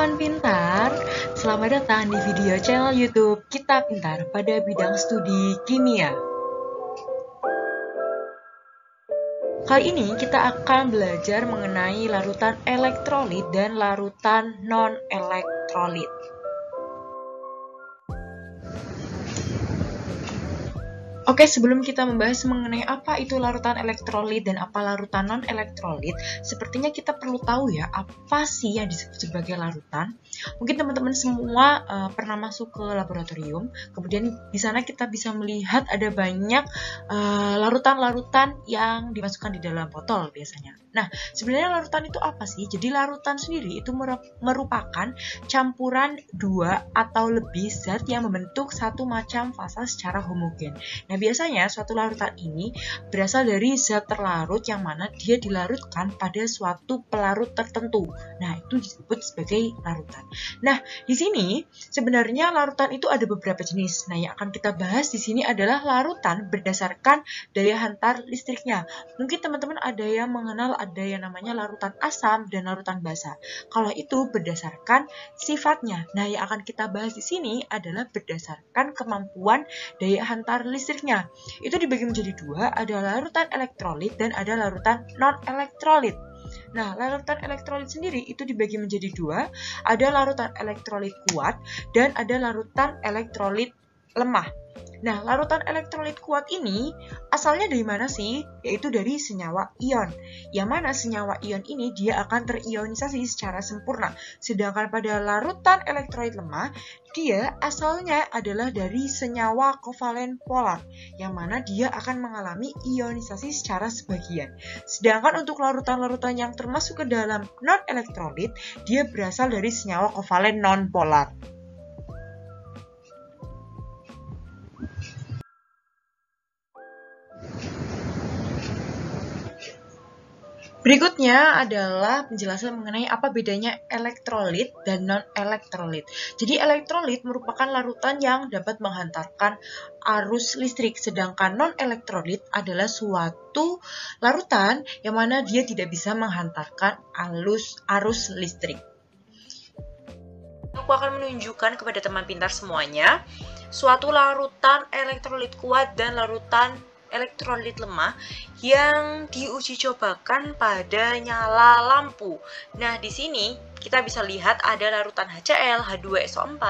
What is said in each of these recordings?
teman pintar, selamat datang di video channel YouTube Kita Pintar pada bidang studi kimia. Kali ini kita akan belajar mengenai larutan elektrolit dan larutan non-elektrolit. Oke, sebelum kita membahas mengenai apa itu larutan elektrolit dan apa larutan non-elektrolit, sepertinya kita perlu tahu ya, apa sih yang disebut sebagai larutan. Mungkin teman-teman semua pernah masuk ke laboratorium, kemudian di sana kita bisa melihat ada banyak larutan-larutan yang dimasukkan di dalam botol biasanya. Nah, sebenarnya larutan itu apa sih? Jadi larutan sendiri itu merupakan campuran dua atau lebih zat yang membentuk satu macam fasa secara homogen. Nah, biasanya suatu larutan ini berasal dari zat terlarut yang mana dia dilarutkan pada suatu pelarut tertentu. Nah, itu disebut sebagai larutan. Nah, di sini sebenarnya larutan itu ada beberapa jenis. Nah, yang akan kita bahas di sini adalah larutan berdasarkan daya hantar listriknya. Mungkin teman-teman ada yang mengenal ada yang namanya larutan asam dan larutan basa. Kalau itu berdasarkan sifatnya. Nah, yang akan kita bahas di sini adalah berdasarkan kemampuan daya hantar listriknya. Itu dibagi menjadi dua, ada larutan elektrolit dan ada larutan non-elektrolit. Nah, larutan elektrolit sendiri itu dibagi menjadi dua, ada larutan elektrolit kuat dan ada larutan elektrolit lemah. Nah, larutan elektrolit kuat ini asalnya dari mana sih? Yaitu dari senyawa ion. Yang mana senyawa ion ini dia akan terionisasi secara sempurna. Sedangkan pada larutan elektrolit lemah, dia asalnya adalah dari senyawa kovalen polar. Yang mana dia akan mengalami ionisasi secara sebagian. Sedangkan untuk larutan-larutan yang termasuk ke dalam non-elektrolit, dia berasal dari senyawa kovalen non-polar. Berikutnya adalah penjelasan mengenai apa bedanya elektrolit dan non-elektrolit. Jadi elektrolit merupakan larutan yang dapat menghantarkan arus listrik, sedangkan non-elektrolit adalah suatu larutan yang mana dia tidak bisa menghantarkan arus listrik. Aku akan menunjukkan kepada teman pintar semuanya suatu larutan elektrolit kuat dan larutan elektrolit lemah yang diuji cobakan pada nyala lampu. Nah, di sini kita bisa lihat ada larutan HCl, H2SO4,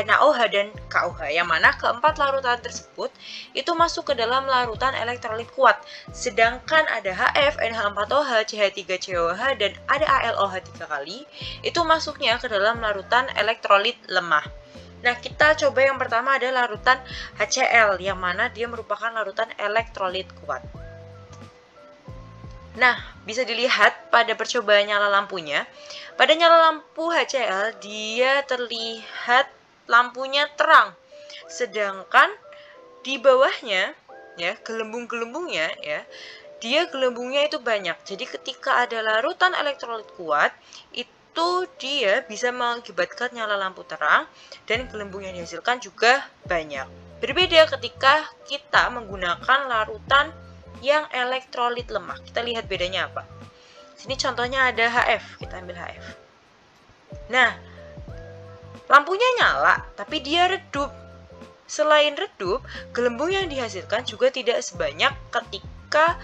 NaOH, dan KOH, yang mana keempat larutan tersebut itu masuk ke dalam larutan elektrolit kuat. Sedangkan ada HF, NH4OH, CH3COH, dan ada AlOH 3 kali, itu masuknya ke dalam larutan elektrolit lemah. Nah, kita coba yang pertama ada larutan HCl, yang mana dia merupakan larutan elektrolit kuat. Nah, bisa dilihat pada percobaan nyala lampunya. Pada nyala lampu HCl, dia terlihat lampunya terang. Sedangkan di bawahnya, ya, gelembung-gelembungnya, ya, dia gelembungnya itu banyak. Jadi ketika ada larutan elektrolit kuat, itu dia bisa mengakibatkan nyala lampu terang dan gelembung yang dihasilkan juga banyak. Berbeda ketika kita menggunakan larutan yang elektrolit lemah. Kita lihat bedanya apa. Sini contohnya ada HF, kita ambil HF. Nah, lampunya nyala, tapi dia redup. Selain redup, gelembung yang dihasilkan juga tidak sebanyak ketika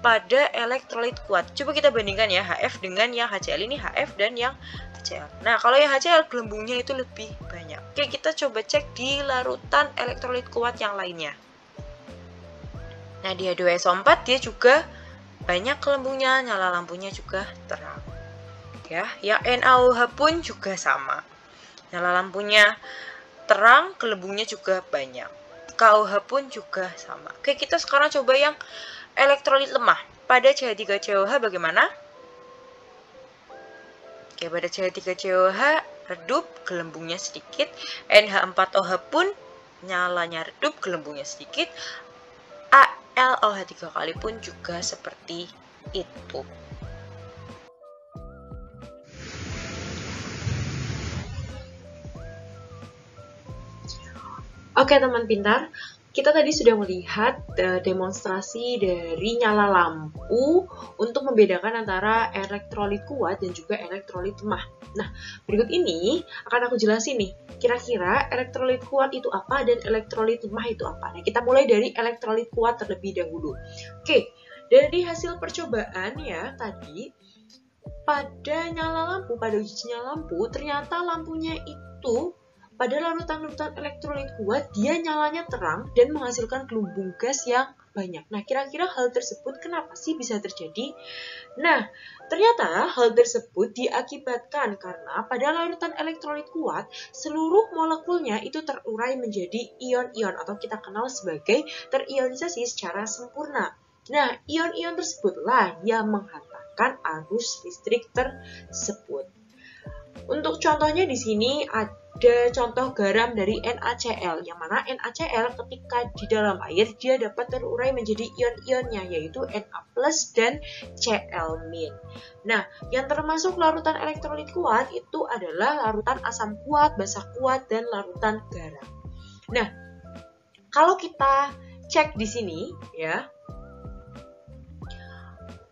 pada elektrolit kuat. Coba kita bandingkan ya, HF dengan yang HCl. Ini HF dan yang HCl. Nah, kalau yang HCl gelembungnya itu lebih banyak. Oke, kita coba cek di larutan elektrolit kuat yang lainnya. Nah, di H2SO4 dia juga banyak gelembungnya, nyala lampunya juga terang. Ya, yang NaOH pun juga sama. Nyala lampunya terang, gelembungnya juga banyak. KOH pun juga sama. Oke, kita sekarang coba yang elektrolit lemah. Pada CH3COH bagaimana? Oke, pada CH3COH redup, gelembungnya sedikit. NH4OH pun nyalanya redup, gelembungnya sedikit. AlOH 3 kali pun juga seperti itu. Oke, teman pintar. kita tadi sudah melihat demonstrasi dari nyala lampu untuk membedakan antara elektrolit kuat dan juga elektrolit lemah. Nah, berikut ini akan aku jelasin nih, kira-kira elektrolit kuat itu apa dan elektrolit lemah itu apa. Nah, kita mulai dari elektrolit kuat terlebih dahulu. Oke, dari hasil percobaan ya tadi, pada nyala lampu, pada uji nyala lampu, ternyata lampunya itu pada larutan-larutan elektrolit kuat, dia nyalanya terang dan menghasilkan gelombang gas yang banyak. Nah, kira-kira hal tersebut kenapa sih bisa terjadi? Nah, ternyata hal tersebut diakibatkan karena pada larutan elektrolit kuat, seluruh molekulnya itu terurai menjadi ion-ion atau kita kenal sebagai terionisasi secara sempurna. Nah, ion-ion tersebutlah yang menghantarkan arus listrik tersebut. Untuk contohnya di sini ada contoh garam dari NaCl, yang mana NaCl ketika di dalam air dia dapat terurai menjadi ion-ionnya, yaitu Na+ dan Cl-. Nah, yang termasuk larutan elektrolit kuat itu adalah larutan asam kuat, basa kuat, dan larutan garam. Nah, kalau kita cek di sini ya,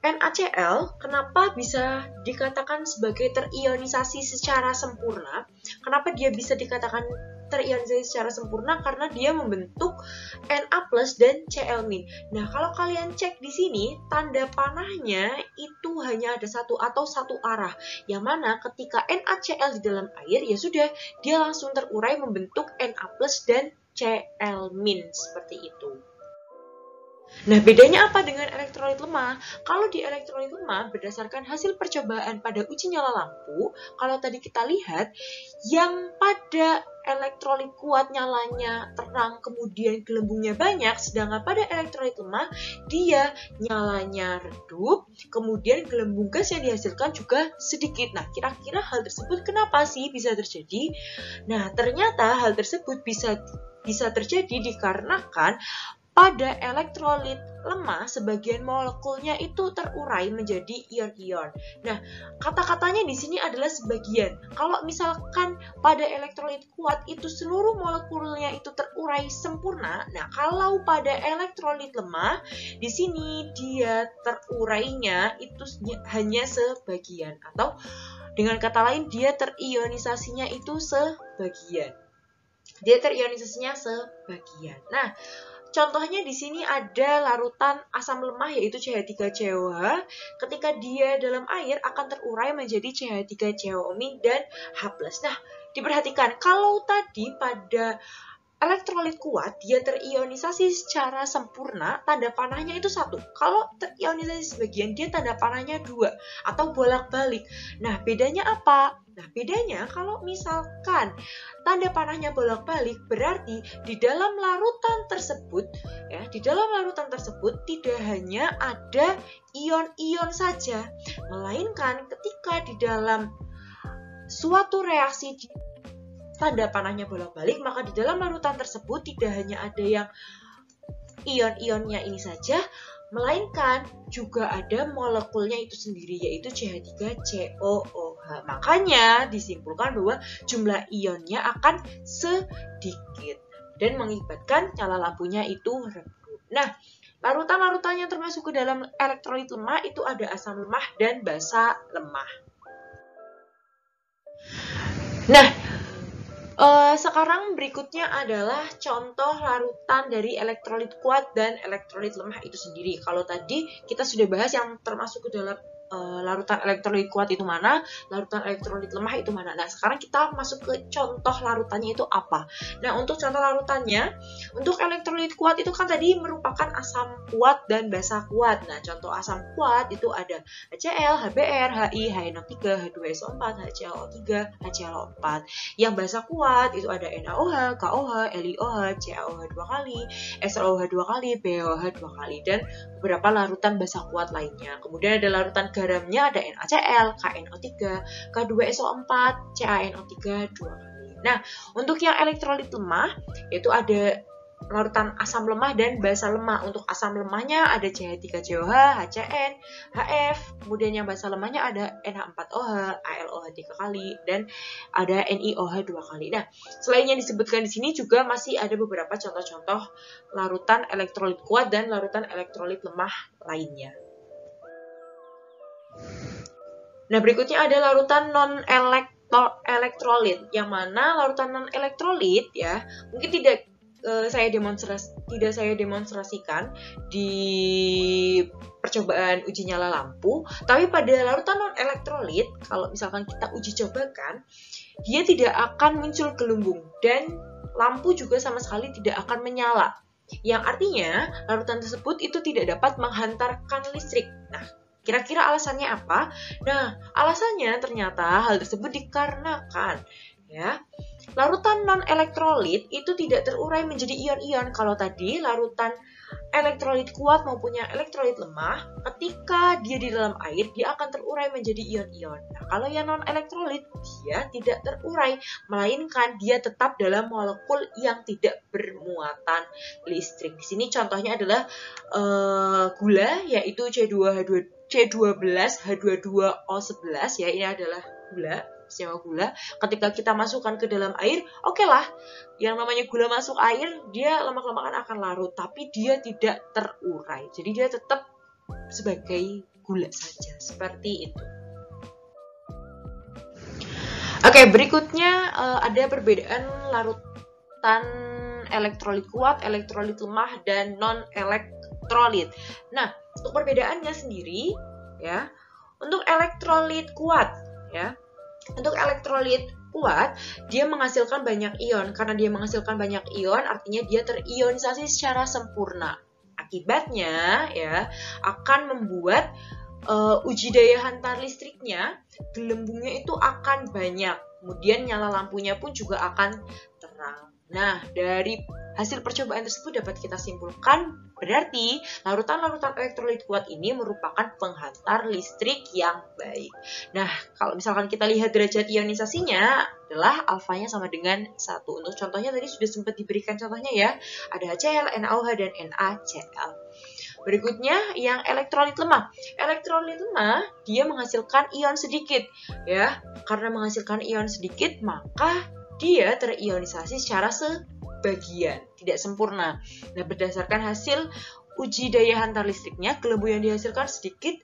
NaCl kenapa bisa dikatakan sebagai terionisasi secara sempurna? Kenapa dia bisa dikatakan terionisasi secara sempurna? Karena dia membentuk Na+ dan Cl-. Nah, kalau kalian cek di sini, tanda panahnya itu hanya ada satu atau satu arah. Yang mana ketika NaCl di dalam air, ya sudah, dia langsung terurai membentuk Na+ dan Cl-. Seperti itu. Nah, bedanya apa dengan elektrolit lemah? Kalau di elektrolit lemah, berdasarkan hasil percobaan pada uji nyala lampu, kalau tadi kita lihat, yang pada elektrolit kuat nyalanya terang, kemudian gelembungnya banyak, sedangkan pada elektrolit lemah, dia nyalanya redup, kemudian gelembung gas yang dihasilkan juga sedikit. Nah, kira-kira hal tersebut kenapa sih bisa terjadi? Nah, ternyata hal tersebut bisa terjadi dikarenakan pada elektrolit lemah, sebagian molekulnya itu terurai menjadi ion-ion. Nah, kata-katanya di sini adalah sebagian. Kalau misalkan pada elektrolit kuat itu seluruh molekulnya itu terurai sempurna, nah kalau pada elektrolit lemah, di sini dia terurainya itu hanya sebagian, atau dengan kata lain dia terionisasinya itu sebagian. Nah, contohnya di sini ada larutan asam lemah yaitu CH3COH. Ketika dia dalam air akan terurai menjadi CH3COO- dan H+. Nah, diperhatikan kalau tadi pada elektrolit kuat dia terionisasi secara sempurna, tanda panahnya itu 1. Kalau terionisasi sebagian, dia tanda panahnya 2 atau bolak-balik. Nah, bedanya apa? Nah, bedanya kalau misalkan tanda panahnya bolak-balik, berarti di dalam larutan tersebut tidak hanya ada ion-ion saja, melainkan ketika di dalam suatu reaksi tanda panahnya bolak-balik, maka di dalam larutan tersebut tidak hanya ada yang ion-ionnya ini saja, melainkan juga ada molekulnya itu sendiri, yaitu CH3COOH. Makanya disimpulkan bahwa jumlah ionnya akan sedikit dan mengakibatkan nyala lampunya itu redup. Nah, larutan-larutan yang termasuk ke dalam elektrolit lemah itu ada asam lemah dan basa lemah. Nah, sekarang berikutnya adalah contoh larutan dari elektrolit kuat dan elektrolit lemah itu sendiri. Kalau tadi kita sudah bahas yang termasuk ke dalam larutan elektrolit kuat itu mana, larutan elektrolit lemah itu mana. Nah, sekarang kita masuk ke contoh larutannya itu apa. Nah, untuk contoh larutannya, untuk elektrolit kuat itu kan tadi merupakan asam kuat dan basa kuat. Nah, contoh asam kuat itu ada HCl, HBr, HI, HNO3, H2SO4, HClO3, HClO4. Yang basa kuat itu ada NaOH, KOH, LiOH, CaOH 2 kali, SLOH 2 kali, BOH 2 kali, dan beberapa larutan basa kuat lainnya. Kemudian ada larutan garamnya, ada NaCl, KNO3, K2SO4, CaNO3 2 kali. Nah, untuk yang elektrolit lemah, itu ada larutan asam lemah dan basa lemah. Untuk asam lemahnya ada CH3COH, HCN, HF, kemudian yang basa lemahnya ada NH4OH, ALOH 3 kali, dan ada NiOH 2 kali. Nah, selain yang disebutkan di sini juga masih ada beberapa contoh-contoh larutan elektrolit kuat dan larutan elektrolit lemah lainnya. Nah, berikutnya ada larutan non-elektrolit, yang mana larutan non-elektrolit ya, mungkin tidak saya demonstrasikan di percobaan uji nyala lampu, tapi pada larutan non-elektrolit, kalau misalkan kita uji cobakan, dia tidak akan muncul gelembung dan lampu juga sama sekali tidak akan menyala. Yang artinya larutan tersebut itu tidak dapat menghantarkan listrik. Nah, kira-kira alasannya apa? Nah, alasannya ternyata hal tersebut dikarenakan ya, larutan non-elektrolit itu tidak terurai menjadi ion-ion. Kalau tadi larutan elektrolit kuat maupun yang elektrolit lemah, ketika dia di dalam air, dia akan terurai menjadi ion-ion. Nah, kalau yang non-elektrolit, dia tidak terurai, melainkan dia tetap dalam molekul yang tidak bermuatan listrik. Di sini contohnya adalah gula, yaitu C12H22O11 ya, ini adalah gula. Senyawa gula, ketika kita masukkan ke dalam air, oke lah, yang namanya gula masuk air, dia lama-kelamaan akan larut, tapi dia tidak terurai, jadi dia tetap sebagai gula saja, seperti itu. Oke, berikutnya ada perbedaan larutan elektrolit kuat, elektrolit lemah, dan non-elektrolit. Nah, untuk perbedaannya sendiri, ya, untuk elektrolit kuat, ya. Untuk elektrolit kuat, dia menghasilkan banyak ion. Karena dia menghasilkan banyak ion, artinya dia terionisasi secara sempurna. Akibatnya, ya, akan membuat uji daya hantar listriknya, gelembungnya itu akan banyak. Kemudian nyala lampunya pun juga akan terang. Nah, dari hasil percobaan tersebut dapat kita simpulkan, berarti larutan-larutan elektrolit kuat ini merupakan penghantar listrik yang baik. Nah, kalau misalkan kita lihat derajat ionisasinya adalah alfanya sama dengan 1. Untuk contohnya tadi sudah sempat diberikan contohnya ya, ada HCl, NaOH, dan NaCl. Berikutnya yang elektrolit lemah. Elektrolit lemah dia menghasilkan ion sedikit ya. Karena menghasilkan ion sedikit, maka dia terionisasi secara sebagian, tidak sempurna. Nah, berdasarkan hasil uji daya hantar listriknya, gelembung yang dihasilkan sedikit,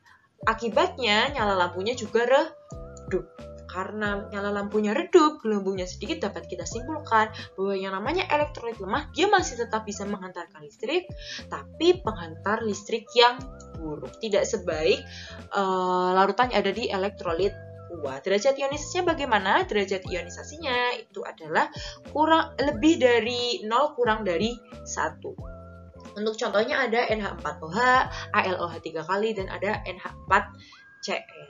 akibatnya nyala lampunya juga redup. Karena nyala lampunya redup, gelembungnya sedikit, dapat kita simpulkan bahwa yang namanya elektrolit lemah, dia masih tetap bisa menghantarkan listrik, tapi penghantar listrik yang buruk. Tidak sebaik larutan yang ada di elektrolit kuat. Derajat ionisasinya bagaimana? Derajat ionisasinya itu adalah lebih dari 0 kurang dari 1. Untuk contohnya ada NH4OH, ALOH 3 kali, dan ada NH4CN.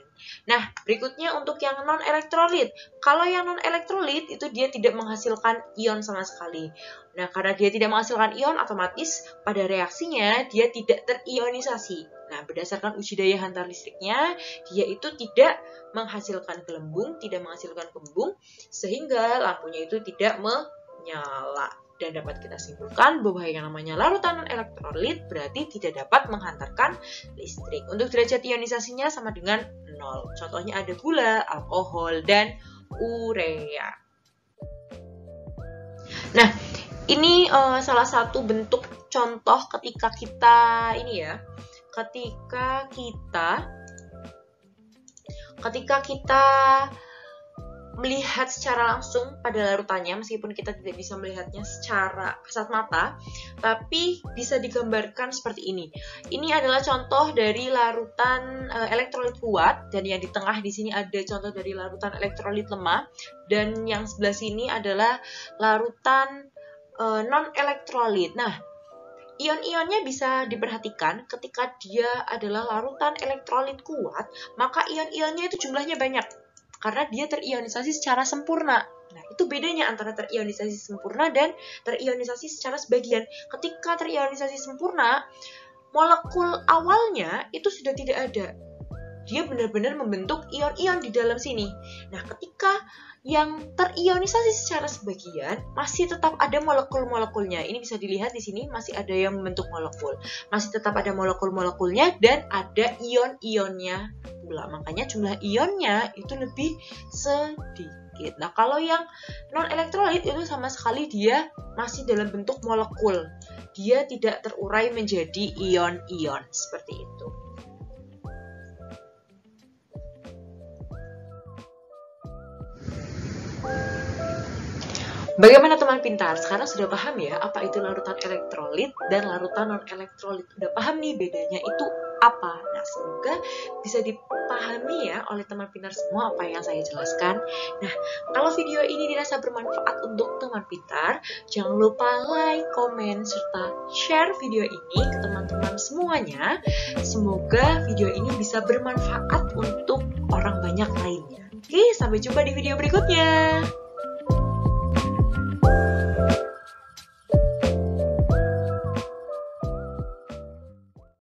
Nah, berikutnya untuk yang non-elektrolit. Kalau yang non-elektrolit itu dia tidak menghasilkan ion sama sekali. Nah, karena dia tidak menghasilkan ion, otomatis pada reaksinya dia tidak terionisasi. Nah, berdasarkan uji daya hantar listriknya, dia itu tidak menghasilkan gelembung, tidak menghasilkan kembung, sehingga lampunya itu tidak menyala. Dan dapat kita simpulkan bahwa yang namanya larutan non-elektrolit berarti tidak dapat menghantarkan listrik. Untuk derajat ionisasinya sama dengan 0. Contohnya ada gula, alkohol, dan urea. Nah, ini salah satu bentuk contoh ketika kita melihat secara langsung pada larutannya, meskipun kita tidak bisa melihatnya secara kasat mata, tapi bisa digambarkan seperti ini. Ini adalah contoh dari larutan elektrolit kuat, dan yang di tengah di sini ada contoh dari larutan elektrolit lemah, dan yang sebelah sini adalah larutan non-elektrolit. Nah, ion-ionnya bisa diperhatikan ketika dia adalah larutan elektrolit kuat, maka ion-ionnya itu jumlahnya banyak. Karena dia terionisasi secara sempurna. Nah, itu bedanya antara terionisasi sempurna dan terionisasi secara sebagian. Ketika terionisasi sempurna, molekul awalnya itu sudah tidak ada. dia benar-benar membentuk ion-ion di dalam sini. Nah, ketika yang terionisasi secara sebagian, masih tetap ada molekul-molekulnya. Ini bisa dilihat di sini masih ada yang membentuk molekul. Masih tetap ada molekul-molekulnya dan ada ion-ionnya pula. Makanya jumlah ionnya itu lebih sedikit. Nah, kalau yang non-elektrolit itu sama sekali dia masih dalam bentuk molekul. Dia tidak terurai menjadi ion-ion seperti itu. Bagaimana teman pintar? Sekarang sudah paham ya apa itu larutan elektrolit dan larutan non-elektrolit. Udah paham nih bedanya itu apa? Nah, semoga bisa dipahami ya oleh teman pintar semua apa yang saya jelaskan. Nah, kalau video ini dirasa bermanfaat untuk teman pintar, jangan lupa like, komen, serta share video ini ke teman-teman semuanya. Semoga video ini bisa bermanfaat untuk orang banyak lainnya. Oke, sampai jumpa di video berikutnya.